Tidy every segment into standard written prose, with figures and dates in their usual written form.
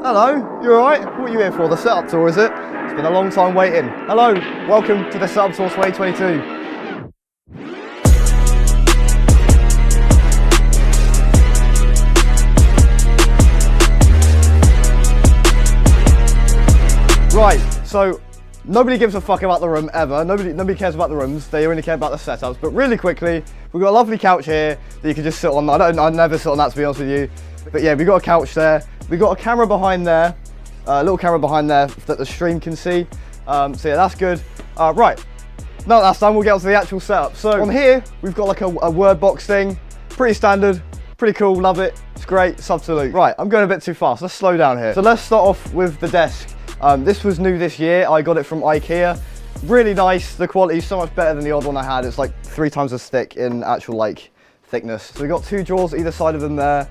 Hello, you alright? What are you here for? The setup tour, is it? It's been a long time waiting. Hello, welcome to the setup tour 2022. Right, so nobody gives a fuck about the room ever. Nobody cares about the rooms. They only care about the setups. But really quickly, we've got a lovely couch here that you can just sit on. I'd never sit on that, to be honest with you. But yeah, we've got a couch there. We've got a camera behind there, a little camera behind there that the stream can see. So yeah, that's good. Right, now that's done, we'll get on to the actual setup. So on here, we've got like a word box thing. Pretty standard, pretty cool, love it. It's great, it's absolute. Right, I'm going a bit too fast. Let's slow down here. So let's start off with the desk. This was new this year. I got it from IKEA. Really nice. The quality is so much better than the old one I had. It's like 3 times as thick in actual like thickness. So we got 2 drawers either side of them there.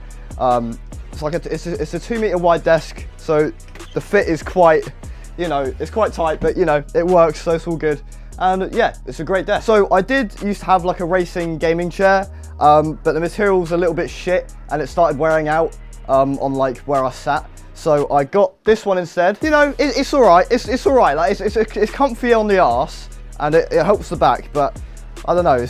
It's like it's a 2 meter wide desk. So the fit is quite, you know, it's quite tight, but you know, it works. So it's all good. And yeah, it's a great desk. So I did used to have like a racing gaming chair, but the material's a little bit shit and it started wearing out on like where I sat. So I got this one instead. You know, it's all right. It's all right. Like it's comfy on the arse and it helps the back. But I don't know.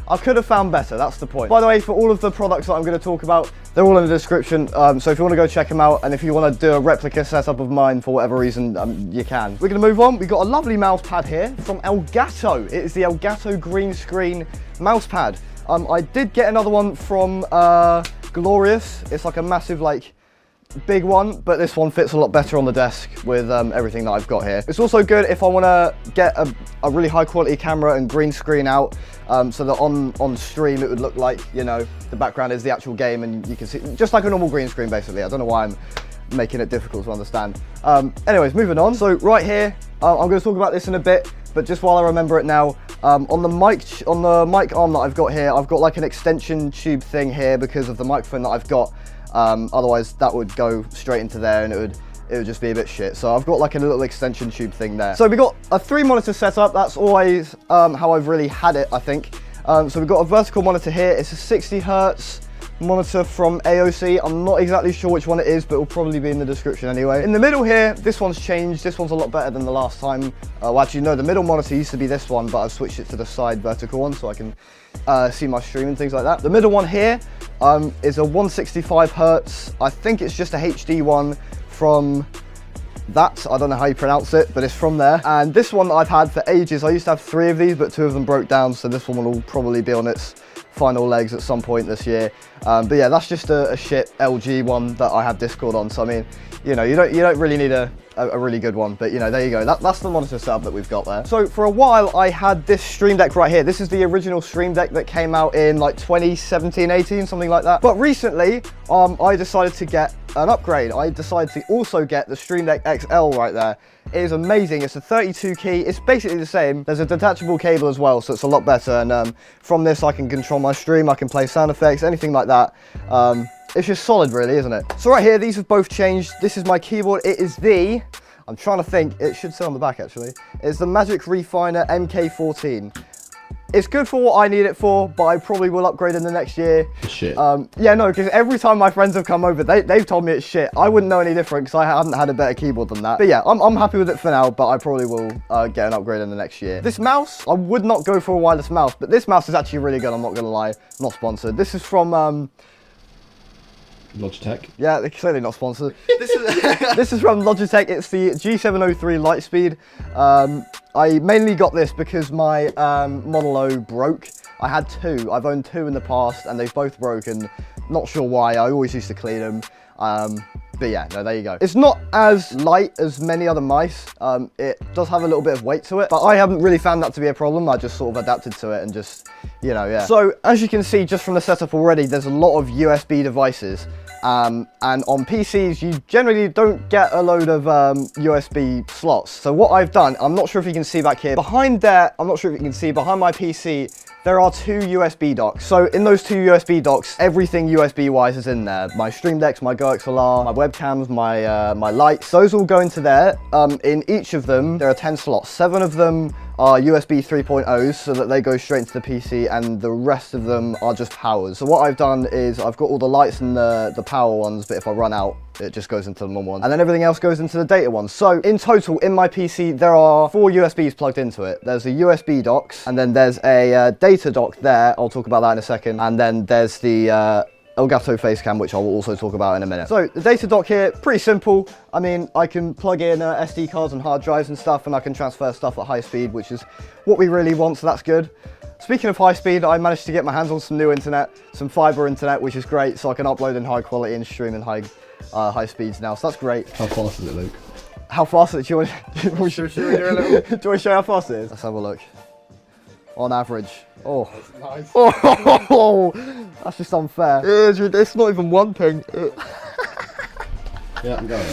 I could have found better. That's the point. By the way, for all of the products that I'm going to talk about, they're all in the description. So if you want to go check them out, and if you want to do a replica setup of mine for whatever reason, you can. We're going to move on. We've got a lovely mouse pad here from Elgato. It is the Elgato green screen mouse pad. I did get another one from Glorious. It's like a massive like big one, but this one fits a lot better on the desk with everything that I've got here. It's also good if I want to get a really high quality camera and green screen out, so that on stream it would look like, you know, the background is the actual game and you can see, just like a normal green screen basically. I don't know why I'm making it difficult to understand. Anyways, moving on. So right here, I'm going to talk about this in a bit, but just while I remember it now, on the mic arm that I've got here, I've got like an extension tube thing here because of the microphone that I've got. Otherwise that would go straight into there and it would just be a bit shit. So I've got like a little extension tube thing there. So we got a 3 monitor setup. That's always how I've really had it, I think. So we've got a vertical monitor here. It's a 60 hertz monitor from AOC. I'm not exactly sure which one it is, but it'll probably be in the description anyway. In the middle here, this one's changed. This one's a lot better than the last time. Well, actually no, the middle monitor used to be this one, but I've switched it to the side vertical one so I can see my stream and things like that. The middle one here is a 165 hertz. I think it's just a HD one from that. I don't know how you pronounce it, but it's from there. And this one that I've had for ages. I used to have 3 of these, but 2 of them broke down. So this one will probably be on its final legs at some point this year. But yeah, that's just a shit LG one that I have Discord on. So I mean, you know, you don't really need a really good one, but you know, there you go. That's the monitor setup that we've got there. So for a while I had this Stream Deck right here. This is the original Stream Deck that came out in like 2017, 18, something like that. But recently I decided to get an upgrade. I decided to also get the Stream Deck XL right there. It is amazing. It's a 32 key. It's basically the same. There's a detachable cable as well, so it's a lot better. And from this I can control my stream. I can play sound effects, anything like that. It's just solid really, isn't it? So right here, these have both changed. This is my keyboard. It is the, I'm trying to think, it should say on the back actually. It's the Magic Refiner MK14. It's good for what I need it for, but I probably will upgrade in the next year. Shit. Yeah, no, because every time my friends have come over, they've told me it's shit. I wouldn't know any different because I haven't had a better keyboard than that. But yeah, I'm happy with it for now, but I probably will get an upgrade in the next year. This mouse, I would not go for a wireless mouse, but this mouse is actually really good, I'm not going to lie. Not sponsored. This is from Logitech. Yeah, they're clearly not sponsored. This is from Logitech. It's the G703 Lightspeed. I mainly got this because my Model O broke. I had 2. I've owned 2 in the past and they've both broken. Not sure why. I always used to clean them. But yeah, no, there you go. It's not as light as many other mice. It does have a little bit of weight to it, but I haven't really found that to be a problem. I just sort of adapted to it and just, you know, yeah. So as you can see just from the setup already, there's a lot of USB devices. And on PCs, you generally don't get a load of USB slots. So what I've done, I'm not sure if you can see back here, behind there, I'm not sure if you can see, behind my PC, there are 2 USB docks. So in those 2 USB docks, everything USB wise is in there. My Stream Decks, my Go XLR, my webcams, my lights, those all go into there. In each of them, there are 10 slots. 7 of them are USB 3.0s so that they go straight into the PC, and the rest of them are just powers. So what I've done is I've got all the lights and the power ones, but if I run out, it just goes into the normal one. And then everything else goes into the data ones. So in total, in my PC, there are 4 USBs plugged into it. There's a USB docks, and then there's a data dock there. I'll talk about that in a second. And then there's the Elgato Facecam, which I will also talk about in a minute. So the data dock here, pretty simple. I mean, I can plug in SD cards and hard drives and stuff, and I can transfer stuff at high speed, which is what we really want, so that's good. Speaking of high speed, I managed to get my hands on some new internet, some fiber internet, which is great, so I can upload in high quality and stream in high speeds now, so that's great. How fast is it, Luke? How fast is it? Do you want to show you how fast it is? Let's have a look. On average. Oh. Nice. Oh, that's just unfair. It's not even one ping. Yeah, I'm going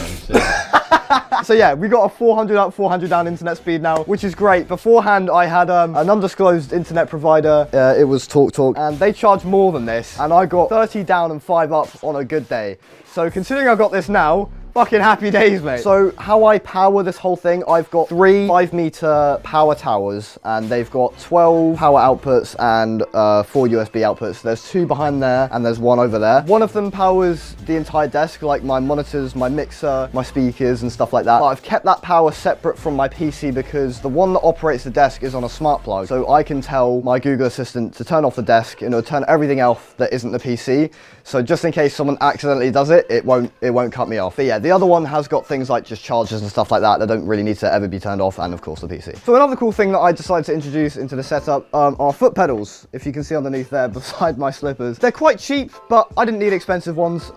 So yeah, we got a 400 up, 400 down internet speed now, which is great. Beforehand, I had an undisclosed internet provider. It was TalkTalk, and they charge more than this. And I got 30 down and 5 up on a good day. So considering I've got this now, fucking happy days, mate. So how I power this whole thing, I've got 3 5-meter power towers, and they've got 12 power outputs and 4 USB outputs. There's 2 behind there, and there's 1 over there. One of them powers the entire desk, like my monitors, my mixer, my speakers, and stuff like that. But I've kept that power separate from my PC because the one that operates the desk is on a smart plug. So I can tell my Google Assistant to turn off the desk, and it'll turn everything off that isn't the PC. So just in case someone accidentally does it, it won't cut me off. But yeah, the other one has got things like just chargers and stuff like that that don't really need to ever be turned off, and of course the PC. So another cool thing that I decided to introduce into the setup are foot pedals. If you can see underneath there beside my slippers. They're quite cheap, but I didn't need expensive ones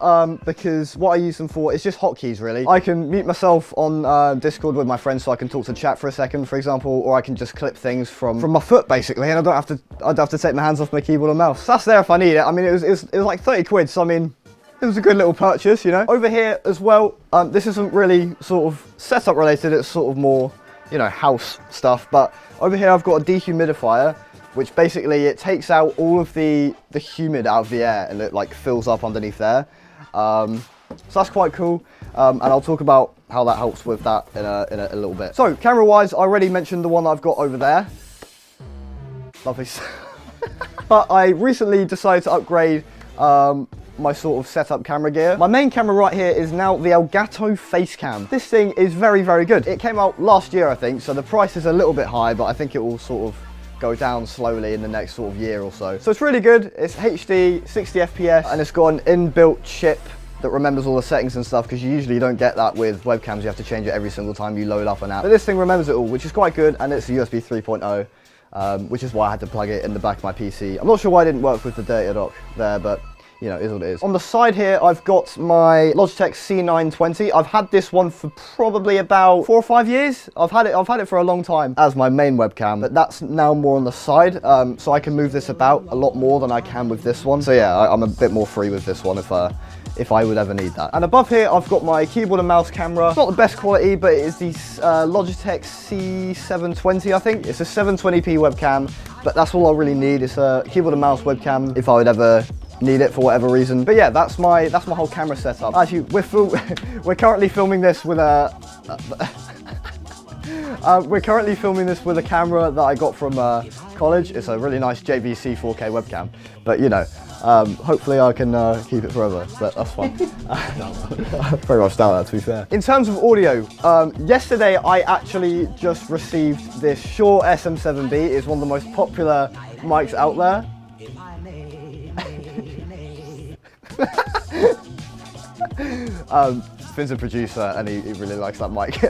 because what I use them for is just hotkeys, really. I can mute myself on Discord with my friends so I can talk to chat for a second, for example, or I can just clip things from my foot basically, and I don't have to take my hands off my keyboard and mouse. So that's there if I need it. I mean, it was like 30 quid, so I mean, it was a good little purchase, you know. Over here as well, this isn't really sort of setup related, it's sort of more, you know, house stuff. But over here I've got a dehumidifier, which basically it takes out all of the humid out of the air, and it like fills up underneath there. So that's quite cool, and I'll talk about how that helps with that in a little bit. So camera wise, I already mentioned the one that I've got over there. Lovely. But I recently decided to upgrade my sort of setup camera gear. My main camera right here is now the Elgato Facecam. This thing is very, very good. It came out last year, I think, so the price is a little bit high, but I think it will sort of go down slowly in the next sort of year or so. So it's really good. It's HD, 60 FPS, and it's got an inbuilt chip that remembers all the settings and stuff, because you usually don't get that with webcams. You have to change it every single time you load up an app. But this thing remembers it all, which is quite good, and it's a USB 3.0, which is why I had to plug it in the back of my PC. I'm not sure why it didn't work with the data dock there, but you know, it is what it is. On the side here, I've got my Logitech C920. I've had this one for probably about 4 or 5 years. I've had it for a long time as my main webcam, but that's now more on the side, so I can move this about a lot more than I can with this one. So yeah, I'm a bit more free with this one if I would ever need that. And above here, I've got my keyboard and mouse camera. It's not the best quality, but it is the Logitech C720, I think. It's a 720p webcam, but that's all I really need. It's a keyboard and mouse webcam if I would ever need it for whatever reason. But yeah, that's my whole camera setup. Actually, we're currently filming this with a camera that I got from college. It's a really nice JVC 4K webcam, but you know, hopefully I can keep it forever, but that's fine. Very much doubt that, to be fair. In terms of audio, yesterday I actually just received this Shure SM7B. It's one of the most popular mics out there. Finn's a producer and he really likes that mic.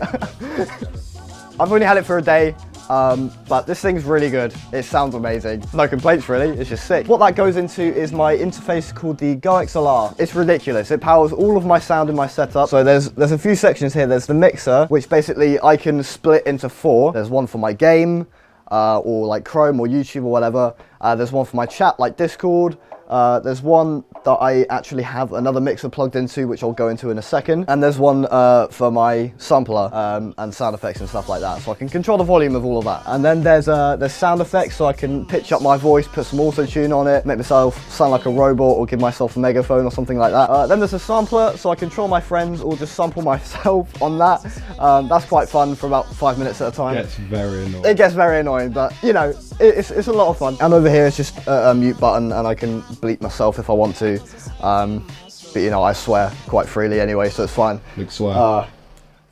I've only had it for a day, but this thing's really good. It sounds amazing. No complaints really, it's just sick. What that goes into is my interface called the GoXLR. It's ridiculous. It powers all of my sound in my setup. So there's a few sections here. There's the mixer, which basically I can split into 4. There's one for my game, or like Chrome or YouTube or whatever. There's one for my chat like Discord. There's one that I actually have another mixer plugged into, which I'll go into in a second. And there's one for my sampler and sound effects and stuff like that. So I can control the volume of all of that. And then there's sound effects, so I can pitch up my voice, put some auto tune on it, make myself sound like a robot or give myself a megaphone or something like that. Then there's a sampler, so I control my friends or just sample myself on that. That's quite fun for about 5 minutes at a time. It gets very annoying. It gets very annoying, but you know, it's a lot of fun. And over here it's just a mute button, and I can bleep myself if I want to. But you know, I swear quite freely anyway, so it's fine. Big swear.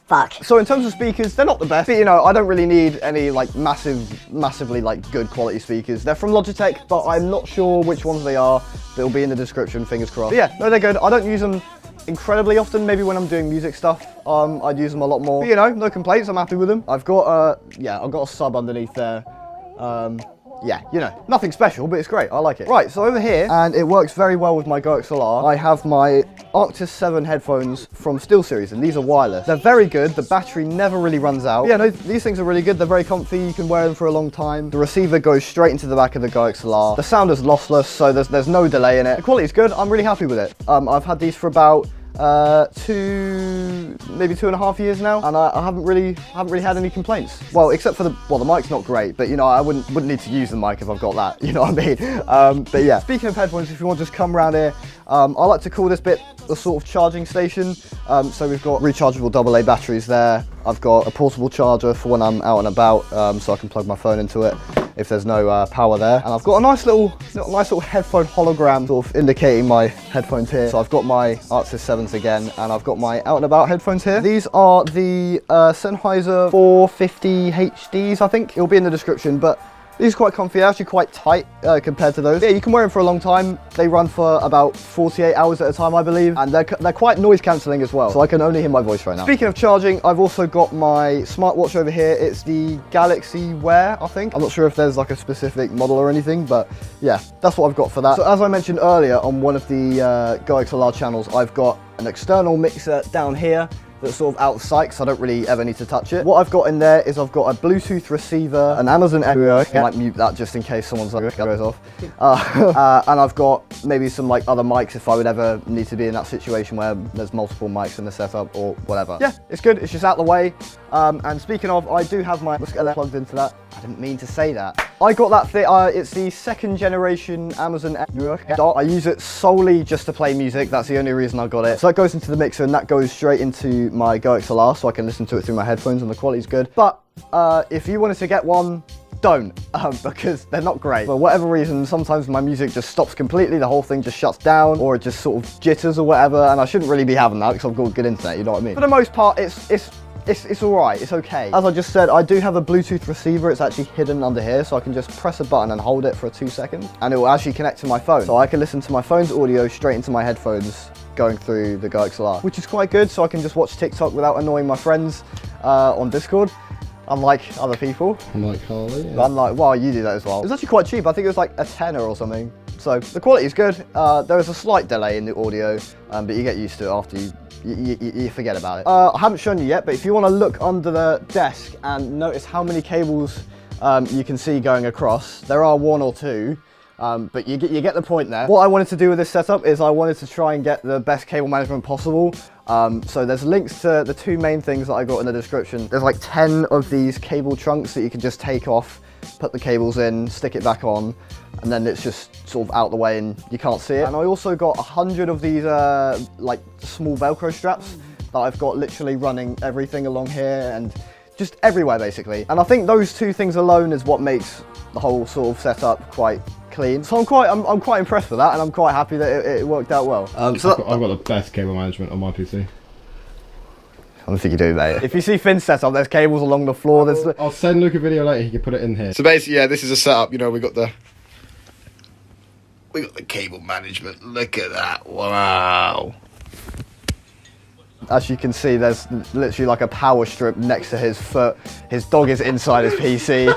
Fuck. So in terms of speakers, they're not the best, but you know, I don't really need any like massively like good quality speakers. They're from Logitech, but I'm not sure which ones they are. They'll be in the description, fingers crossed. But yeah, no, they're good. I don't use them incredibly often. Maybe when I'm doing music stuff, I'd use them a lot more. But you know, no complaints, I'm happy with them. I've got I've got a sub underneath there. Yeah, you know, nothing special, but it's great. I like it. Right, so over here, and it works very well with my GoXLR, I have my Arctis 7 headphones from SteelSeries, and these are wireless. They're very good. The battery never really runs out. But yeah, no, these things are really good. They're very comfy. You can wear them for a long time. The receiver goes straight into the back of the GoXLR. The sound is lossless, so there's no delay in it. The quality is good. I'm really happy with it. I've had these for about maybe 2.5 years now, and I haven't really had any complaints. Well, except for the mic's not great, but you know, I wouldn't need to use the mic if I've got that, you know what I mean? But yeah, speaking of headphones, if you want to just come around here, I like to call this bit the sort of charging station. So we've got rechargeable AA batteries there. I've got a portable charger for when I'm out and about, so I can plug my phone into it if there's no power there. And I've got a nice little headphone hologram sort of indicating my headphones here. So I've got my Arctis 7s again, and I've got my out and about headphones here. These are the Sennheiser 450 HDs, I think. It'll be in the description, but these are quite comfy. They're actually quite tight compared to those. Yeah, you can wear them for a long time. They run for about 48 hours at a time, I believe. And they're quite noise cancelling as well, so I can only hear my voice right now. Speaking of charging, I've also got my smartwatch over here. It's the Galaxy Wear, I think. I'm not sure if there's like a specific model or anything, but yeah, that's what I've got for that. So as I mentioned earlier on one of the GoXLR channels, I've got an external mixer down here that's sort of out of sight, so I don't really ever need to touch it. What I've got in there is I've got a Bluetooth receiver, an Amazon Echo. I might mute that just in case someone's like goes off. And I've got maybe some like other mics if I would ever need to be in that situation where there's multiple mics in the setup or whatever. Yeah, it's good. It's just out the way. And speaking of, I do have my MISC plugged into that. I didn't mean to say that. I got that thing, it's the 2nd generation Amazon Echo. I use it solely just to play music. That's the only reason I got it. So that goes into the mixer, and that goes straight into my GoXLR, so I can listen to it through my headphones, and the quality's good. But if you wanted to get one, don't, because they're not great. For whatever reason, sometimes my music just stops completely, the whole thing just shuts down, or it just sort of jitters or whatever, and I shouldn't really be having that because I've got good internet, you know what I mean? For the most part, it's all right, it's okay. As I just said, I do have a Bluetooth receiver. It's actually hidden under here, so I can just press a button and hold it for 2 seconds, and it will actually connect to my phone. So I can listen to my phone's audio straight into my headphones going through the GoXLR, which is quite good, so I can just watch TikTok without annoying my friends on Discord. Unlike other people. Unlike Harley, yeah. Unlike, well, you do that as well. It was actually quite cheap. I think it was like a tenner or something. So the quality is good. There is a slight delay in the audio, but you get used to it after you forget about it. I haven't shown you yet, but if you want to look under the desk and notice how many cables you can see going across, there are 1 or 2. But you get the point there. What I wanted to do with this setup is I wanted to try and get the best cable management possible. So there's links to the 2 main things that I got in the description. There's like 10 of these cable trunks that you can just take off, put the cables in, stick it back on, and then it's just sort of out the way and you can't see it. And I also got 100 of these like small Velcro straps that I've got literally running everything along here and just everywhere basically. And I think those 2 things alone is what makes the whole sort of setup quite clean. So I'm quite impressed with that, and I'm quite happy that it worked out well. I've got the best cable management on my PC. I don't think you do, mate. If you see Finn's setup, there's cables along the floor. I'll send Luke a video later. He can put it in here. So basically, yeah, this is a setup. You know, we got the cable management. Look at that! Wow. As you can see, there's literally like a power strip next to his foot. His dog is inside his PC.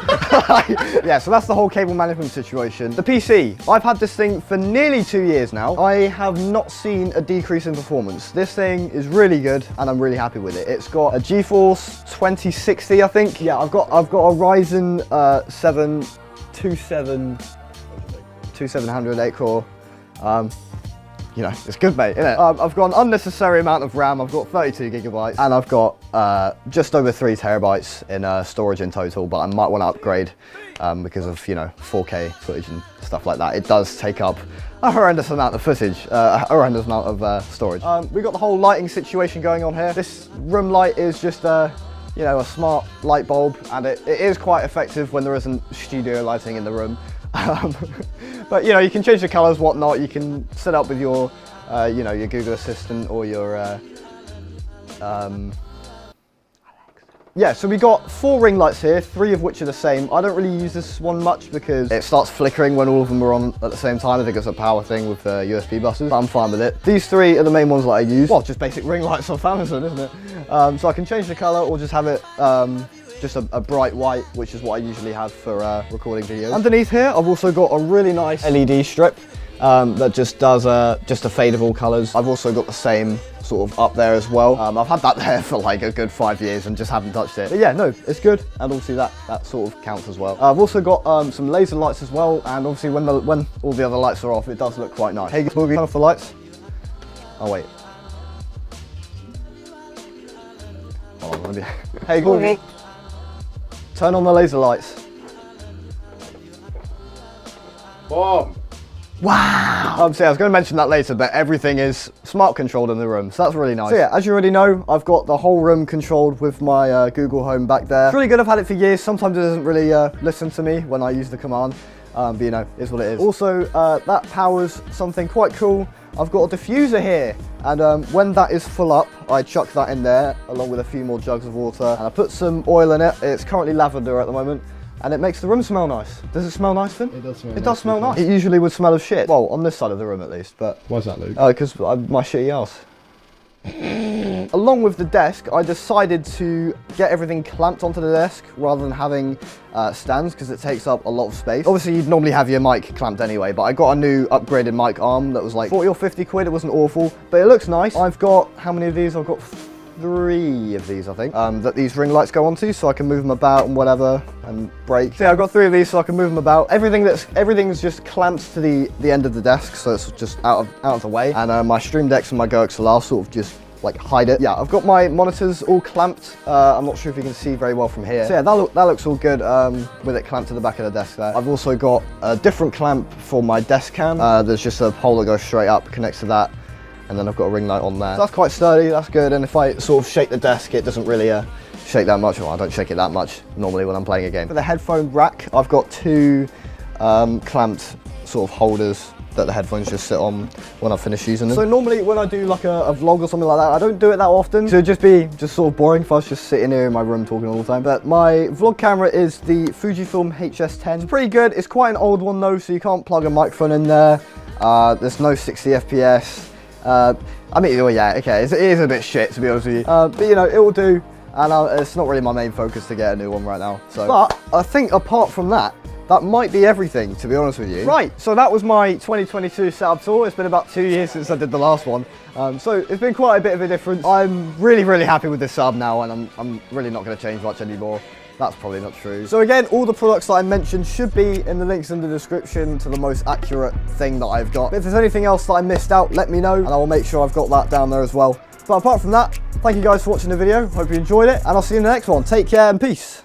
Yeah, so that's the whole cable management situation. The PC, I've had this thing for nearly 2 years now. I have not seen a decrease in performance. This thing is really good, and I'm really happy with it. It's got a GeForce 2060, I think. Yeah, I've got a Ryzen 7 2700 8 core. You know, it's good, mate, innit? I've got an unnecessary amount of RAM. I've got 32 gigabytes, and I've got just over 3 terabytes in storage in total, but I might want to upgrade because of, you know, 4K footage and stuff like that. It does take up a horrendous amount of footage, a horrendous amount of storage. We've got the whole lighting situation going on here. This room light is just you know, a smart light bulb, and it is quite effective when there isn't studio lighting in the room. But you know, you can change the colors, whatnot. You can set up with your, you know, your Google Assistant or your, yeah, so we got 4 ring lights here, 3 of which are the same. I don't really use this one much because it starts flickering when all of them are on at the same time. I think it's a power thing with USB buses, but I'm fine with it. These 3 are the main ones that I use. Well, just basic ring lights off Amazon, isn't it? So I can change the color or just have it just a bright white, which is what I usually have for recording videos. Underneath here, I've also got a really nice LED strip that just does just a fade of all colors. I've also got the same sort of up there as well. I've had that there for like a good 5 years and just haven't touched it. But yeah, no, it's good, and obviously that sort of counts as well. I've also got some laser lights as well, and obviously when all the other lights are off, it does look quite nice. Hey, Boogie, turn off the lights. Oh wait. Hold on, let me. Hey, Boogie. Turn on the laser lights. Boom. Wow! So yeah, I was going to mention that later, but everything is smart controlled in the room, so that's really nice. So yeah, as you already know, I've got the whole room controlled with my Google Home back there. It's really good, I've had it for years. Sometimes it doesn't really listen to me when I use the command, but you know, it's what it is. Also, that powers something quite cool. I've got a diffuser here, and when that is full up, I chuck that in there, along with a few more jugs of water, and I put some oil in it. It's currently lavender at the moment, and it makes the room smell nice. Does it smell nice, Finn? It does smell nice. It does smell nice. It usually would smell of shit. Well, on this side of the room at least, but... Why's that, Luke? Because my shitty ass. Along with the desk, I decided to get everything clamped onto the desk rather than having stands, because it takes up a lot of space. Obviously, you'd normally have your mic clamped anyway, but I got a new upgraded mic arm that was like 40 or 50 quid. It wasn't awful, but it looks nice. I've got, how many of these? I've got 3 of these, I think, that these ring lights go onto, so I can move them about and whatever, and break. So yeah, I've got 3 of these so I can move them about. Everything's just clamped to the end of the desk, so it's just out of the way. And my Stream Decks and my Go XLR sort of just like hide it. Yeah, I've got my monitors all clamped. I'm not sure if you can see very well from here. So yeah, that looks all good with it clamped to the back of the desk there. I've also got a different clamp for my desk cam. There's just a pole that goes straight up, connects to that, and then I've got a ring light on there. So that's quite sturdy, that's good, and if I sort of shake the desk, it doesn't really shake that much. Well, I don't shake it that much normally when I'm playing a game. For the headphone rack, I've got 2 clamped sort of holders that the headphones just sit on when I finish using them. So normally when I do like a vlog or something like that, I don't do it that often. So it'd just be sort of boring if I was just sitting here in my room talking all the time. But my vlog camera is the Fujifilm HS10. It's pretty good. It's quite an old one though, so you can't plug a microphone in there. There's no 60 FPS. I mean, well, yeah, okay, it is a bit shit to be honest with you. But you know, it will do. And it's not really my main focus to get a new one right now. So, but I think apart from that, that might be everything, to be honest with you. Right, so that was my 2022 setup tour. It's been about 2 years since I did the last one. So it's been quite a bit of a difference. I'm really, really happy with this setup now, and I'm really not going to change much anymore. That's probably not true. So again, all the products that I mentioned should be in the links in the description to the most accurate thing that I've got. But if there's anything else that I missed out, let me know, and I will make sure I've got that down there as well. But apart from that, thank you guys for watching the video. Hope you enjoyed it, and I'll see you in the next one. Take care and peace.